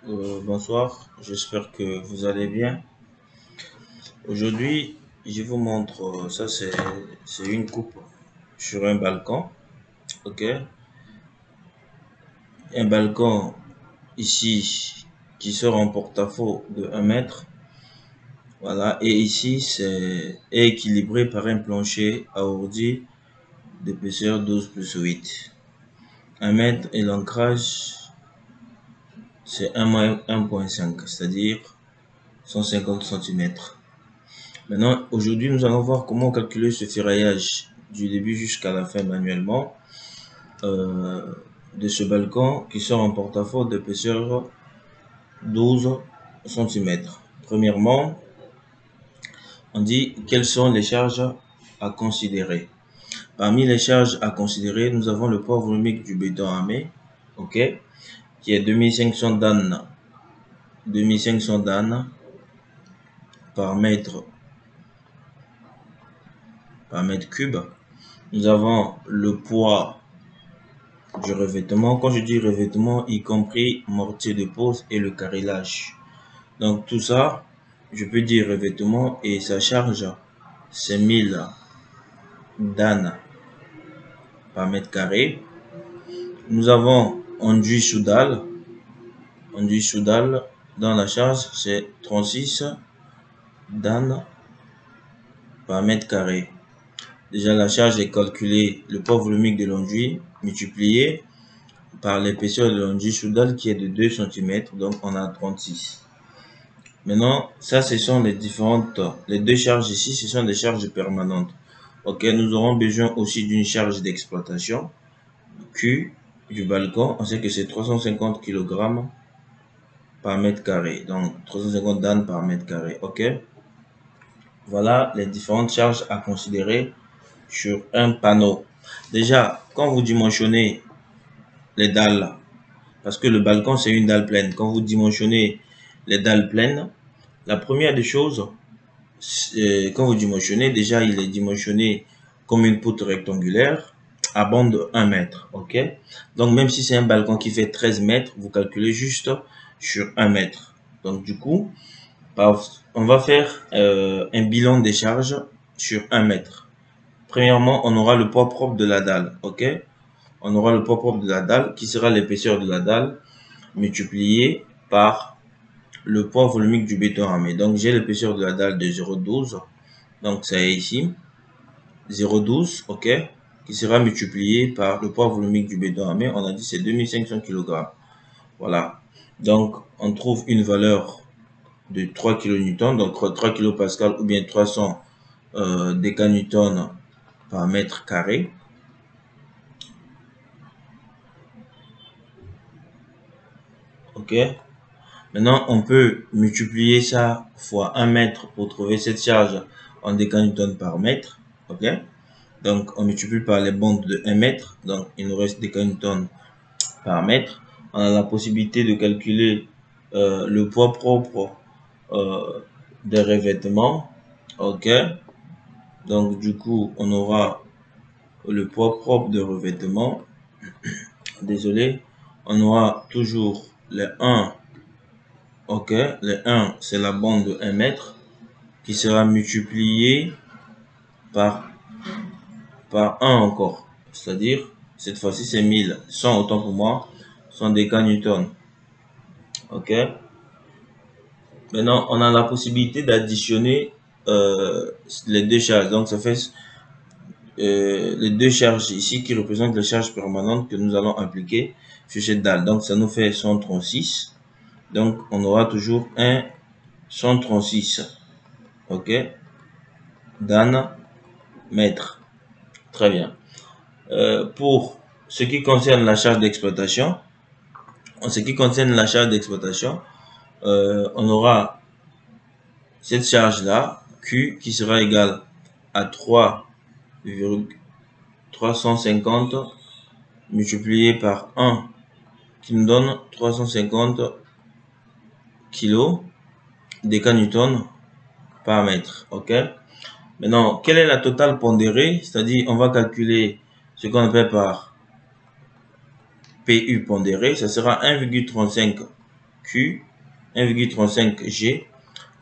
Bonsoir, j'espère que vous allez bien. Aujourd'hui, je vous montre, ça c'est une coupe sur un balcon, ok? Un balcon ici qui sort en porte-à-faux de 1 mètre, voilà. Et ici c'est équilibré par un plancher à ordi d'épaisseur 12 plus 8. 1 mètre et l'ancrage c'est 1,5, c'est-à-dire 150 centimètres. Maintenant, aujourd'hui, nous allons voir comment calculer ce ferraillage du début jusqu'à la fin manuellement euh, de ce balcon qui sort en porte-à-faux d'épaisseur 12 centimètres. Premièrement, on dit quelles sont les charges à considérer. Parmi les charges à considérer, nous avons le poids volumique du béton armé, ok, qui est 2500 d'âne par mètre cube. Nous avons le poids du revêtement. Quand je dis revêtement, y compris mortier de pose et le carrelage. Donc tout ça, je peux dire revêtement et sa charge, c'est 1000 d'âne par mètre carré. Nous avons enduit sous dalle. Enduit sous dalle, dans la charge, c'est 36 d'âne par mètre carré. Déjà, la charge est calculée, le poids volumique de l'enduit multiplié par l'épaisseur de l'enduit sous dalle qui est de 2 cm, donc on a 36. Maintenant, ça, ce sont les deux charges ici, ce sont des charges permanentes. Ok, nous aurons besoin aussi d'une charge d'exploitation, Q du balcon, on sait que c'est 350 kg par mètre carré, donc 350 d'âne par mètre carré, ok. Voilà les différentes charges à considérer sur un panneau. Déjà, quand vous dimensionnez les dalles, parce que le balcon c'est une dalle pleine, quand vous dimensionnez les dalles pleines, la première des choses, quand vous dimensionnez, déjà il est dimensionné comme une poutre rectangulaire à bande de 1 mètre, ok. Donc même si c'est un balcon qui fait 13 mètres, vous calculez juste sur 1 mètre. Donc du coup, on va faire un bilan des charges sur 1 mètre. Premièrement, on aura le poids propre de la dalle, ok. On aura le poids propre de la dalle qui sera l'épaisseur de la dalle multiplié par le poids volumique du béton armé. Donc j'ai l'épaisseur de la dalle de 0,12, donc ça est ici 0,12, ok, qui sera multiplié par le poids volumique du béton armé. On a dit c'est 2500 kg. Voilà, donc on trouve une valeur de 3 kN, donc 3 kPa ou bien 300 décanewtons par mètre carré. Ok, maintenant on peut multiplier ça fois 1 mètre pour trouver cette charge en décanewtons par mètre. Ok, donc on multiplie par les bandes de 1 mètre, donc il nous reste décanewtons par mètre. On a la possibilité de calculer le poids propre des revêtements. Ok, donc du coup on aura le poids propre de revêtement, désolé, on aura toujours les 1, ok, les 1 c'est la bande de 1 mètre qui sera multipliée par 1 encore, c'est-à-dire cette fois-ci c'est 1000, 100 autant pour moi, 100 décanewtons, ok. Maintenant on a la possibilité d'additionner les deux charges, donc ça fait les deux charges ici qui représentent les charges permanentes que nous allons appliquer sur cette dalle. Donc ça nous fait 136. Donc on aura toujours un 136, ok, d'âne mètre. Très bien. Pour ce qui concerne la charge d'exploitation, on aura cette charge là, Q, qui sera égale à 350 multiplié par 1 qui nous donne 350 kg décanewtons par mètre, ok. Maintenant, quelle est la totale pondérée, c'est-à-dire on va calculer ce qu'on appelle par PU pondéré, ça sera 1,35 Q, 1,35 G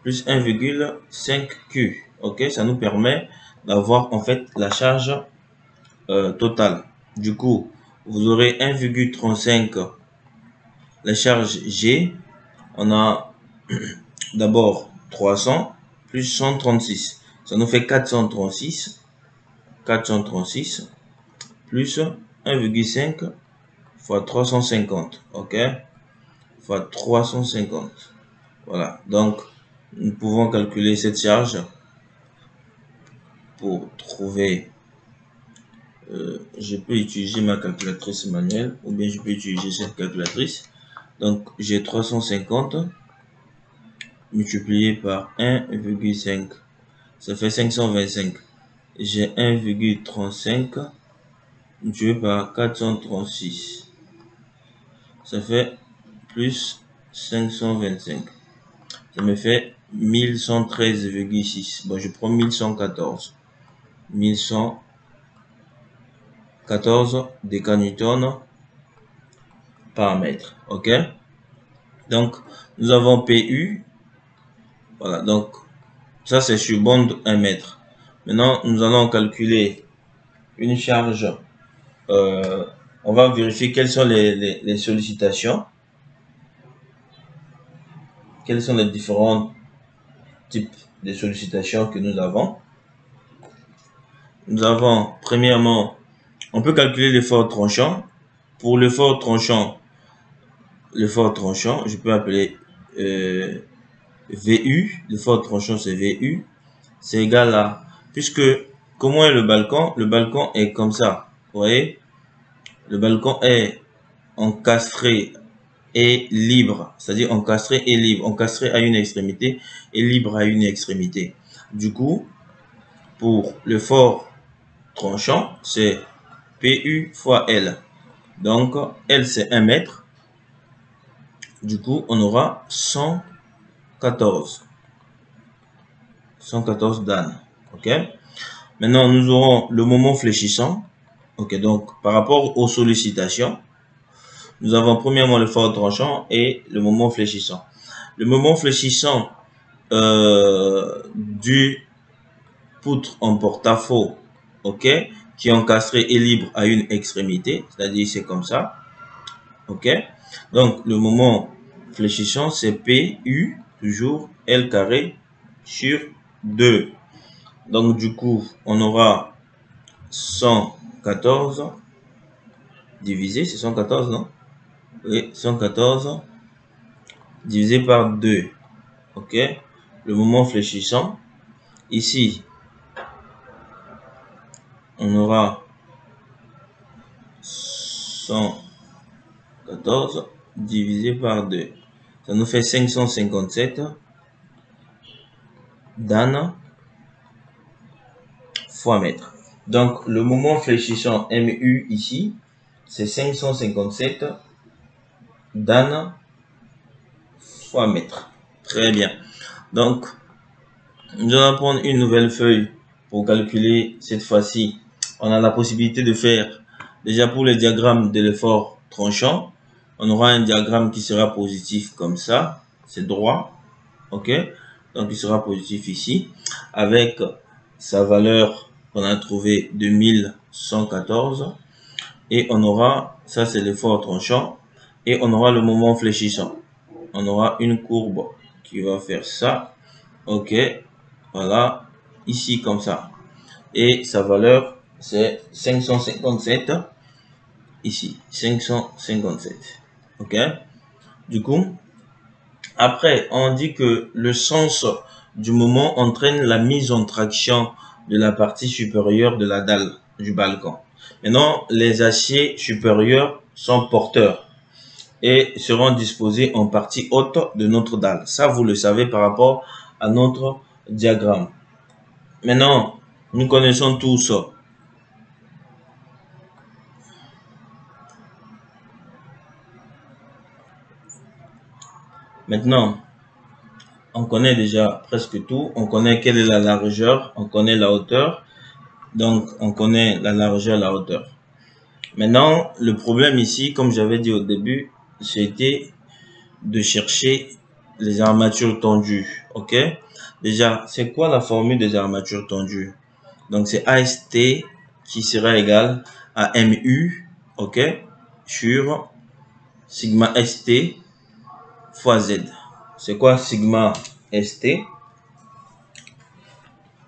plus 1,5 Q. Ok, ça nous permet d'avoir en fait la charge totale. Du coup, vous aurez 1,35 la charge G. On a d'abord 300 plus 136. Ça nous fait 436 plus 1,5 fois 350. Ok, fois 350. Voilà. Donc, nous pouvons calculer cette charge pour trouver. Je peux utiliser ma calculatrice manuelle ou bien je peux utiliser cette calculatrice. Donc, j'ai 350 multiplié par 1,5. Ça fait 525. J'ai 1,35 multiplié par 436. Ça fait plus 525. Ça me fait 1113,6. Bon, je prends 1114. 1114 décanewtons par mètre. Ok? Donc, nous avons PU. Voilà. Donc, ça, c'est sur bande 1 mètre. Maintenant, nous allons calculer une charge. On va vérifier quelles sont les sollicitations. Quels sont les différents types de sollicitations que nous avons. Nous avons, premièrement, on peut calculer l'effort tranchant. Pour l'effort tranchant, je peux appeler VU. L'effort tranchant, c'est VU. C'est égal à, puisque, comment est le balcon? Le balcon est comme ça. Vous voyez? Le balcon est encastré et libre. C'est-à-dire encastré et libre. Encastré à une extrémité et libre à une extrémité. Du coup, pour l'effort tranchant, c'est PU fois L. Donc, L, c'est 1 mètre. Du coup, on aura 114. 114 Dan. OK? Maintenant, nous aurons le moment fléchissant. OK, donc, par rapport aux sollicitations, nous avons premièrement l'effort tranchant et le moment fléchissant. Le moment fléchissant du poutre en porte-à-faux, OK, qui est encastré et libre à une extrémité, c'est-à-dire c'est comme ça. OK? Donc, le moment fléchissant, c'est PU, toujours L carré sur 2. Donc, du coup, on aura 114 divisé, c'est 114, non? Oui, 114 divisé par 2. OK? Le moment fléchissant, ici, on aura 114 divisé par 2. Ça nous fait 557 Dan fois mètre. Donc, le moment fléchissant MU ici, c'est 557 Dan fois mètre. Très bien. Donc, nous allons prendre une nouvelle feuille pour calculer cette fois-ci. On a la possibilité de faire, déjà pour le diagramme de l'effort tranchant, on aura un diagramme qui sera positif comme ça. C'est droit. OK? Donc, il sera positif ici. Avec sa valeur qu'on a trouvé de 1114. Et on aura, ça c'est l'effort tranchant. Et on aura le moment fléchissant. On aura une courbe qui va faire ça. OK? Voilà. Ici comme ça. Et sa valeur, c'est 557. Ici, 557. OK? Du coup, après, on dit que le sens du moment entraîne la mise en traction de la partie supérieure de la dalle du balcon. Maintenant, les aciers supérieurs sont porteurs et seront disposés en partie haute de notre dalle. Ça, vous le savez par rapport à notre diagramme. Maintenant, nous connaissons tout ça. Maintenant, on connaît déjà presque tout. On connaît quelle est la largeur, on connaît la hauteur. Donc, on connaît la largeur, la hauteur. Maintenant, le problème ici, comme j'avais dit au début, c'était de chercher les armatures tendues. Ok? Déjà, c'est quoi la formule des armatures tendues? Donc, c'est AST qui sera égal à MU, ok, sur sigma ST fois Z. C'est quoi sigma ST?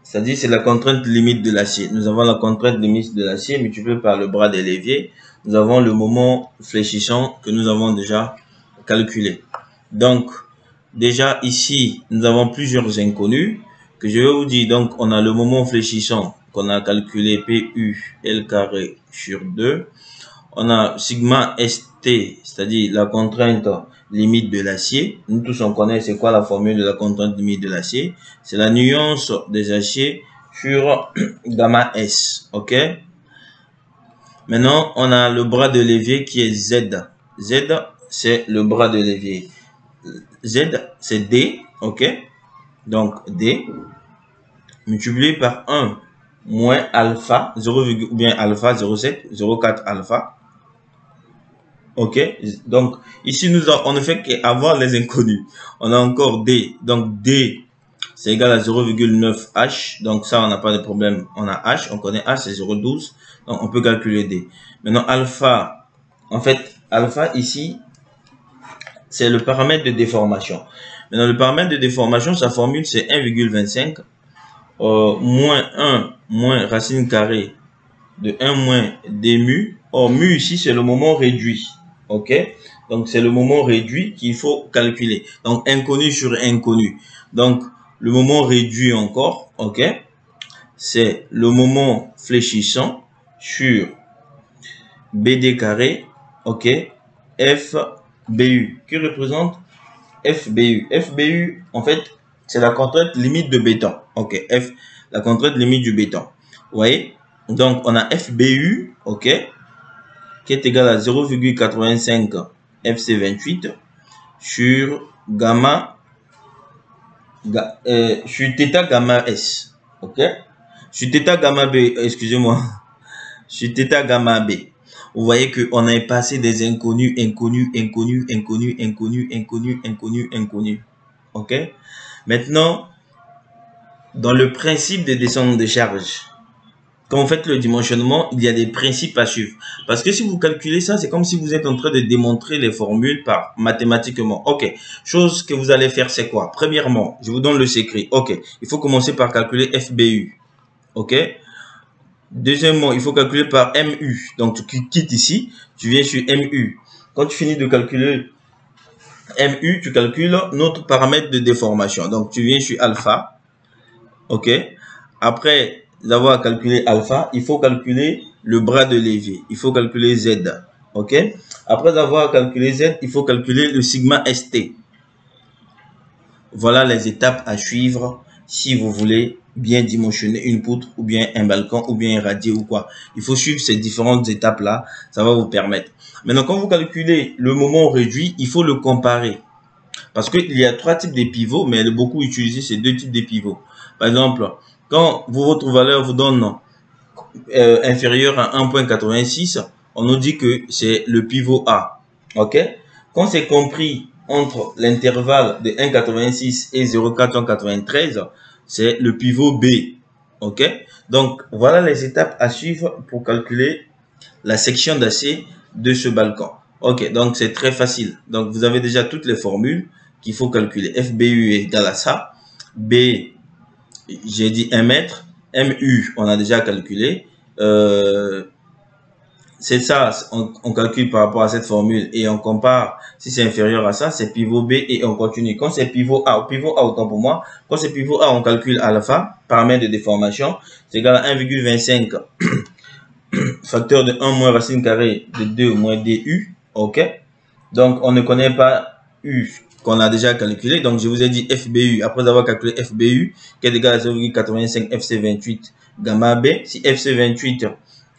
C'est-à-dire, c'est la contrainte limite de l'acier. Nous avons la contrainte limite de l'acier multipliée par le bras des leviers. Nous avons le moment fléchissant que nous avons déjà calculé. Donc, déjà ici, nous avons plusieurs inconnus que je vais vous dire. Donc, on a le moment fléchissant qu'on a calculé PU L carré sur 2. On a sigma ST, c'est-à-dire la contrainte limite de l'acier. Nous tous on connaît c'est quoi la formule de la contrainte limite de l'acier. C'est la nuance des aciers sur gamma S. Ok. Maintenant, on a le bras de levier qui est Z. Z, c'est le bras de levier. Z, c'est D. Ok. Donc, D multiplié par 1 moins alpha, 0, ou bien alpha 0,7, 0,4 alpha. Ok, donc ici on ne fait qu'avoir les inconnus. On a encore D, donc D c'est égal à 0,9 H, donc ça on n'a pas de problème. On a H, on connaît H c'est 0,12, donc on peut calculer D. Maintenant alpha, en fait alpha ici c'est le paramètre de déformation. Maintenant le paramètre de déformation, sa formule c'est 1,25 moins 1 moins racine carrée de 1 moins d mu. Or mu ici c'est le moment réduit. Ok, donc c'est le moment réduit qu'il faut calculer. Donc inconnu sur inconnu. Donc le moment réduit encore, ok, c'est le moment fléchissant sur BD carré, ok, FBU, qui représente FBU. FBU, en fait, c'est la contrainte limite de béton. Ok, F, la contrainte limite du béton. Vous voyez? Donc on a FBU, ok, qui est égal à 0,85 FC28 sur gamma, sur θ gamma S. Ok? Sur θ gamma B, excusez-moi. Sur θ gamma B. Vous voyez qu'on a passé des inconnus, inconnus, inconnus, inconnus, inconnus, inconnus, inconnus, inconnus. Ok? Maintenant, dans le principe de descente de charge, quand vous faites le dimensionnement, il y a des principes à suivre. Parce que si vous calculez ça, c'est comme si vous êtes en train de démontrer les formules par mathématiquement. Ok, chose que vous allez faire, c'est quoi? Premièrement, je vous donne le secret. Ok, il faut commencer par calculer FBU. Ok. Deuxièmement, il faut calculer par MU. Donc, tu quittes ici, tu viens sur MU. Quand tu finis de calculer MU, tu calcules notre paramètre de déformation. Donc, tu viens sur alpha. Ok. Après d'avoir calculé alpha, il faut calculer le bras de levier. Il faut calculer Z. Ok. Après avoir calculé Z, il faut calculer le sigma ST. Voilà les étapes à suivre si vous voulez bien dimensionner une poutre ou bien un balcon ou bien un radier ou quoi. Il faut suivre ces différentes étapes-là. Ça va vous permettre. Maintenant, quand vous calculez le moment réduit, il faut le comparer. Parce qu'il y a trois types de pivots, mais beaucoup utilisé ces deux types de pivots. Par exemple, quand votre valeur vous donne inférieur à 1,86, on nous dit que c'est le pivot A. Ok? Quand c'est compris entre l'intervalle de 1,86 et 0,493, c'est le pivot B. Ok? Donc, voilà les étapes à suivre pour calculer la section d'acier de ce balcon. Ok, donc c'est très facile. Donc, vous avez déjà toutes les formules qu'il faut calculer. FBU est égal à ça. B, j'ai dit 1 mètre. MU, on a déjà calculé. C'est ça, on calcule par rapport à cette formule et on compare. Si c'est inférieur à ça, c'est pivot B et on continue. Quand c'est pivot A autant pour moi. Quand c'est pivot A, on calcule alpha, paramètre de déformation. C'est égal à 1,25 facteur de 1 moins racine carrée de 2 moins DU. Ok. Donc, on ne connaît pas U qu'on a déjà calculé. Donc, je vous ai dit FBU. Après avoir calculé FBU, qui est égal à 0,85 FC28 gamma B. Si FC28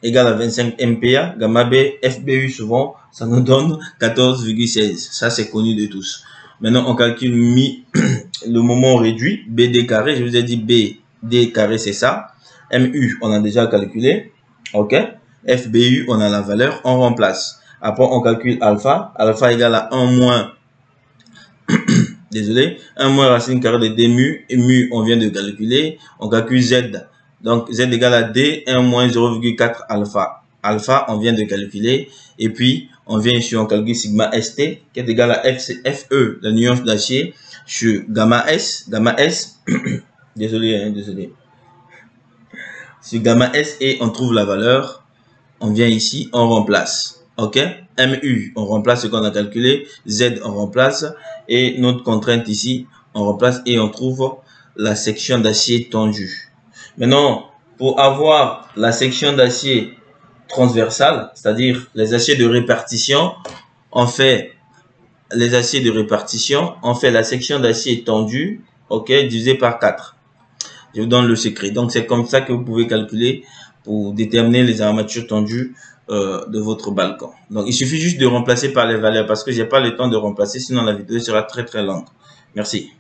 égale à 25 MPa, gamma B, FBU souvent, ça nous donne 14,16. Ça, c'est connu de tous. Maintenant, on calcule le moment réduit, BD carré. Je vous ai dit BD carré, c'est ça. MU, on a déjà calculé. OK. FBU, on a la valeur, on remplace. Après, on calcule alpha. Alpha égale à 1 moins désolé, 1 moins racine carrée de D mu, et mu, on vient de calculer, on calcule Z. Donc, Z égale à D, 1 moins 0,4 alpha. Alpha, on vient de calculer, et puis, on vient ici, on calcule sigma ST, qui est égal à FE, la nuance d'acier, sur gamma S, désolé, hein, désolé, sur gamma S, et on trouve la valeur, on vient ici, on remplace, ok, MU, on remplace ce qu'on a calculé, Z, on remplace, et notre contrainte ici, on remplace, et on trouve la section d'acier tendue. Maintenant, pour avoir la section d'acier transversale, c'est-à-dire les aciers de répartition, on fait les aciers de répartition, on fait la section d'acier tendue, ok, divisé par 4. Je vous donne le secret. Donc, c'est comme ça que vous pouvez calculer pour déterminer les armatures tendues de votre balcon. Donc, il suffit juste de remplacer par les valeurs parce que j'ai pas le temps de remplacer, sinon la vidéo sera très très longue. Merci.